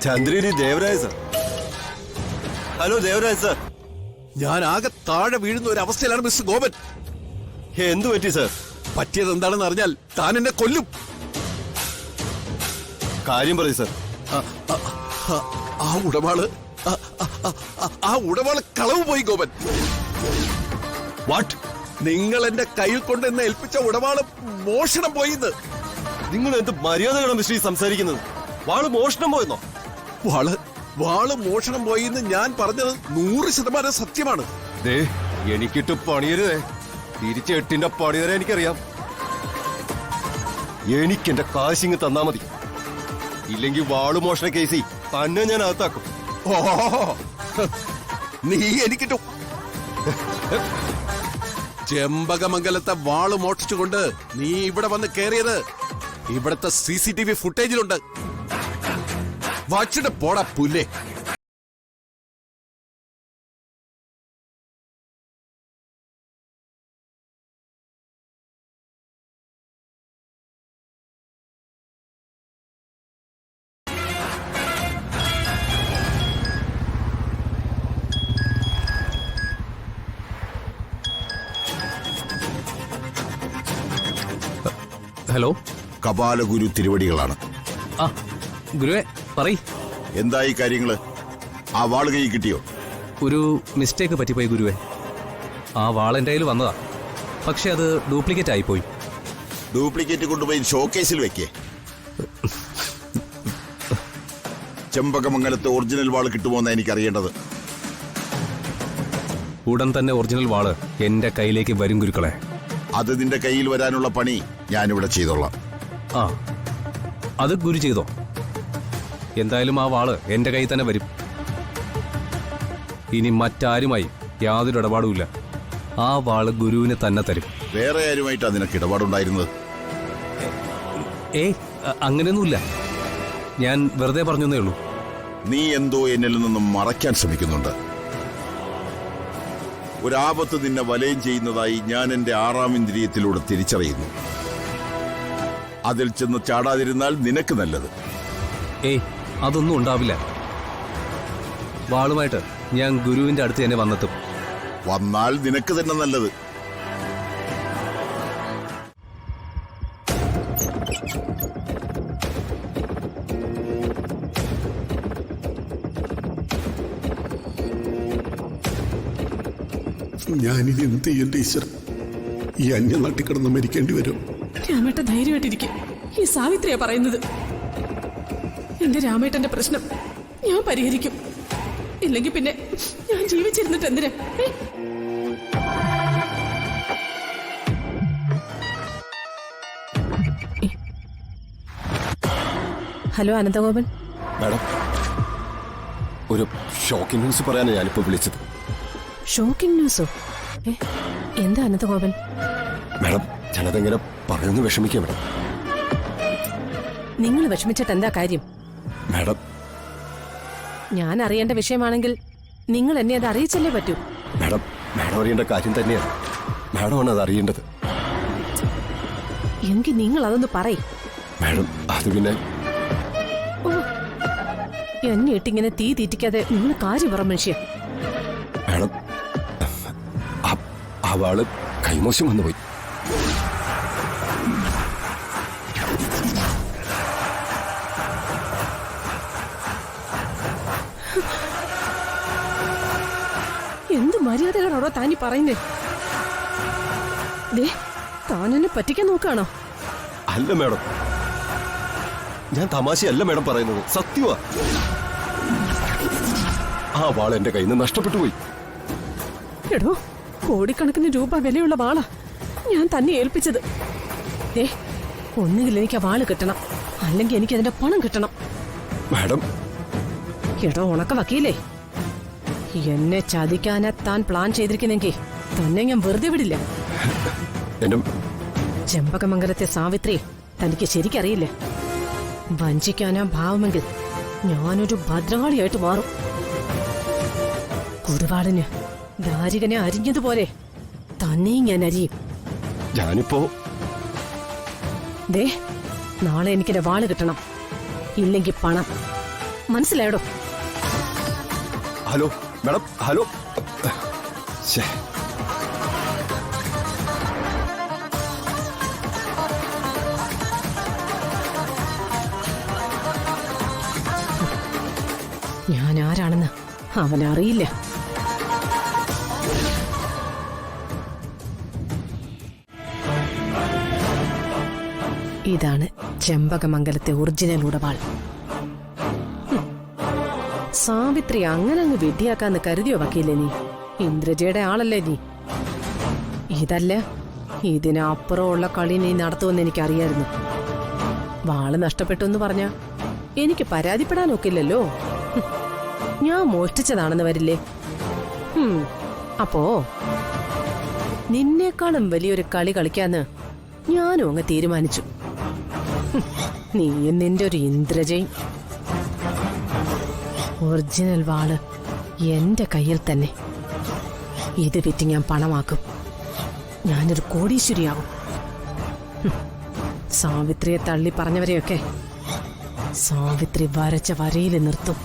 Chandragiri Devaraj sir. Hello Devaraj sir. ഞാൻ ആകെ താഴെ വീഴുന്ന ഒരു അവസ്ഥയിലാണ് മിസ്റ്റർ ഗോപൻ. എന്തു പറ്റി സർ? പറ്റിയത് എന്താണെന്ന് അറിഞ്ഞാൽ താൻ എന്നെ കൊല്ലും. കാര്യം പറയൂ സർ. ആ ഉടവാള് കളവ് പോയി ഗോപൻ. വാട്ട്? നിങ്ങൾ എന്റെ കയ്യിൽ കൊണ്ട് എന്നെ ഏൽപ്പിച്ച ഉടവാള് മോഷണം പോയിന്ന്. നിങ്ങൾ എന്ത് മര്യാദകളാണ് മിസ്റ്റർ സംസാരിക്കുന്നത്? വാള് മോഷണം പോയെന്നോ? വാള് മോഷണം പോയിന്ന് ഞാൻ പറഞ്ഞത് 100% സത്യമാണ്. എനിക്കിട്ട് പണിയരുതേ. തിരിച്ച് 8ന്റെ പണി തരാൻ എനിക്കറിയാം. എനിക്കെന്റെ കാശിങ് തന്നാ മതി. ഇല്ലെങ്കിൽ വാള് മോഷണ കേസി തന്നെ ഞാൻ അകത്താക്കും. നീ എനിക്കിട്ടു. ചെമ്പകമംഗലത്തെ വാള് മോഷ്ടിച്ചുകൊണ്ട് നീ ഇവിടെ വന്ന് കയറിയത് ഇവിടത്തെ CCTV ഫുട്ടേജിലുണ്ട്. വച്ചിട്ട് പോടാ പുല്ലേ. ഹലോ, കപാലഗുരു തിരുവടികളാണ്. ഗുരുവേ പറയ്. എന്തായി കാര്യങ്ങള്? ആ വാള് കൈ കിട്ടിയോ? ഒരു മിസ്റ്റേക്ക് പറ്റിപ്പോയി ഗുരുവേ. ആ വാളെന്റെ കയ്യിൽ വന്നതാ, പക്ഷെ അത് ഡ്യൂപ്ലിക്കേറ്റ് ആയിപ്പോയി. ഡ്യൂപ്ലിക്കേറ്റ് കൊണ്ടുപോയി ഷോക്കേസിൽ വെക്കേ. ചെമ്പകമംഗലത്തെ ഒറിജിനൽ വാള് കിട്ടുമോന്നാ എനിക്കറിയേണ്ടത്. ഉടൻ തന്നെ ഒറിജിനൽ വാള് എന്റെ കയ്യിലേക്ക് വരും ഗുരുക്കളെ. അത് നിന്റെ കയ്യിൽ വരാനുള്ള പണി ഞാനിവിടെ ചെയ്തോളാം. അത് ഗുരു ചെയ്തോ. എന്തായാലും ആ വാള് എന്റെ കയ്യിൽ തന്നെ വരും. ഇനി മറ്റാരുമായി യാതൊരു ഇടപാടുമില്ല. ആ വാള് ഗുരുവിന് തന്നെ തരും. വേറെ ആരുമായിട്ടാ നിനക്ക് ഇടപാടുണ്ടായിരുന്നത്? അങ്ങനെയൊന്നുമില്ല, ഞാൻ വെറുതെ പറഞ്ഞേ ഉള്ളൂ. നീ എന്തോ എന്നിൽ നിന്നും മറയ്ക്കാൻ ശ്രമിക്കുന്നുണ്ട്. ഒരാപത്ത് നിന്നെ വലയം ചെയ്യുന്നതായി ഞാൻ എന്റെ 6ാം ഇന്ദ്രിയത്തിലൂടെ തിരിച്ചറിയുന്നു. അതിൽ ചെന്ന് ചാടാതിരുന്നാൽ നിനക്ക് നല്ലത്. അതൊന്നും ഉണ്ടാവില്ല. വാളുമായിട്ട് ഞാൻ ഗുരുവിന്റെ അടുത്ത് തന്നെ വന്നെത്തും. വന്നാൽ നിനക്ക് തന്നെ നല്ലത്. ഞാനിനി എന്ത് ചെയ്യേണ്ട ഈശ്വരൻ? ഈ അന്യനാട്ടിൽ കിടന്ന് മരിക്കേണ്ടി വരും. രാമേട്ട ധൈര്യമായിട്ടിരിക്കും. ഈ സാവിത്രിയാ പറയുന്നത്. എന്റെ രാമേട്ടന്റെ പ്രശ്നം ഞാൻ പരിഹരിക്കും. ഇല്ലെങ്കിൽ പിന്നെ ഞാൻ ജീവിച്ചിരുന്നിട്ട് എന്തിനാ? ഹലോ അനന്തഗോപൻ. മാഡം, ഒരു ഷോക്കിംഗ് ന്യൂസ് പറയാനാണ് ഞാനിപ്പോ വിളിച്ചത്. ഷോക്കിംഗ് ന്യൂസോ? എന്താ അനന്തഗോപൻ? മാഡം, ഞാനതെങ്ങനെ പറയുന്നു വിഷമിക്കുക മാഡം. നിങ്ങൾ വിഷമിച്ചിട്ട് എന്താ കാര്യം? മാഡം, ഞാൻ അറിയേണ്ട വിഷയമാണെങ്കിൽ നിങ്ങൾ എന്നെ അത് അറിയിച്ചല്ലേ പറ്റൂ. മാഡം അറിയേണ്ട കാര്യം തന്നെയാണ്. മാഡമാണ് അത് അറിയേണ്ടത്. എങ്കിൽ നിങ്ങൾ അതൊന്ന് പറയ്. മാഡം, അത് പിന്നെ എന്നെ ഇട്ടിങ്ങനെ തീ തീറ്റിക്കാതെ നിങ്ങൾ കാര്യം പറ മനുഷ്യ. മാഡം, ആ വാള് കൈമോശം വന്നുപോയി. എന്ത് മര്യാദകളോടോ താനി പറയുന്നേ? താനെന്നെ പറ്റിക്കാൻ നോക്കാണോ? അല്ല മാഡം, ഞാൻ തമാശയല്ല മാഡം പറയുന്നത്, സത്യമാ. ആ വാൾ എന്റെ കയ്യിൽ നിന്ന് നഷ്ടപ്പെട്ടു പോയി. എടോ, കോടിക്കണക്കിന് രൂപ വിലയുള്ള വാളാ ഞാൻ തന്നെ ഏൽപ്പിച്ചത്. ഒന്നുകിൽ എനിക്ക് ആ വാള് കിട്ടണം, അല്ലെങ്കിൽ എനിക്ക് അതിന്റെ പണം കിട്ടണം. മാഡം, എടോ ഉണക്ക വക്കീലേ, എന്നെ ചതിക്കാനാ താൻ പ്ലാൻ ചെയ്തിരിക്കുന്നെങ്കിൽ തന്നെ ഞാൻ വെറുതെ വിടില്ല. ചെമ്പകമംഗലത്തെ സാവിത്രി തനിക്ക് ശരിക്കറിയില്ലേ. വഞ്ചിക്കാനാ ഭാവമെങ്കിൽ ഞാനൊരു ഭദ്രകാളിയായിട്ട് മാറും. കുറുവാളിന് ദാരികനെ അരിഞ്ഞതുപോലെ തന്നെയും ഞാൻ അരിയും. ഞാനിപ്പോ നാളെ എനിക്കെന്റെ വാള് കിട്ടണം, ഇല്ലെങ്കിൽ പണം. മനസ്സിലായടോ? Hello madam, hello. ശ്ശേ. ഞാൻ ആരാണെന്ന് അവനറിയില്ല. ഇതാണ് ചെമ്പകമംഗലത്തെ ഒറിജിനൽ ഉടവാൾ. സാവിത്രി അങ്ങനെ അങ്ങ് വെട്ടിയാക്കാന്ന് കരുതിയോ വക്കീലെ നീ? ഇന്ദ്രജയുടെ ആളല്ലേ നീ? ഇതല്ല, ഇതിനപ്പുറമുള്ള കളി നീ നടത്തുമെന്ന് എനിക്കറിയായിരുന്നു. വാള് നഷ്ടപ്പെട്ടു എന്ന് പറഞ്ഞ എനിക്ക് പരാതിപ്പെടാനൊക്കില്ലല്ലോ. ഞാൻ മോഷ്ടിച്ചതാണെന്ന് വരില്ലേ? അപ്പോ നിന്നേക്കാളും വലിയൊരു കളി കളിക്കാന്ന് ഞാനും അങ്ങ് തീരുമാനിച്ചു. നീയും നിന്റെ ഒരു ഇന്ദ്രജയും. ഒറിജിനൽ വാള് എന്റെ കയ്യിൽ തന്നെ. ഇത് വിറ്റ് ഞാൻ പണമാക്കും. ഞാനൊരു കോടീശ്വരിയാവും. സാവിത്രിയെ തള്ളി പറഞ്ഞവരെയൊക്കെ സാവിത്രി വരച്ച വരയിൽ നിർത്തും.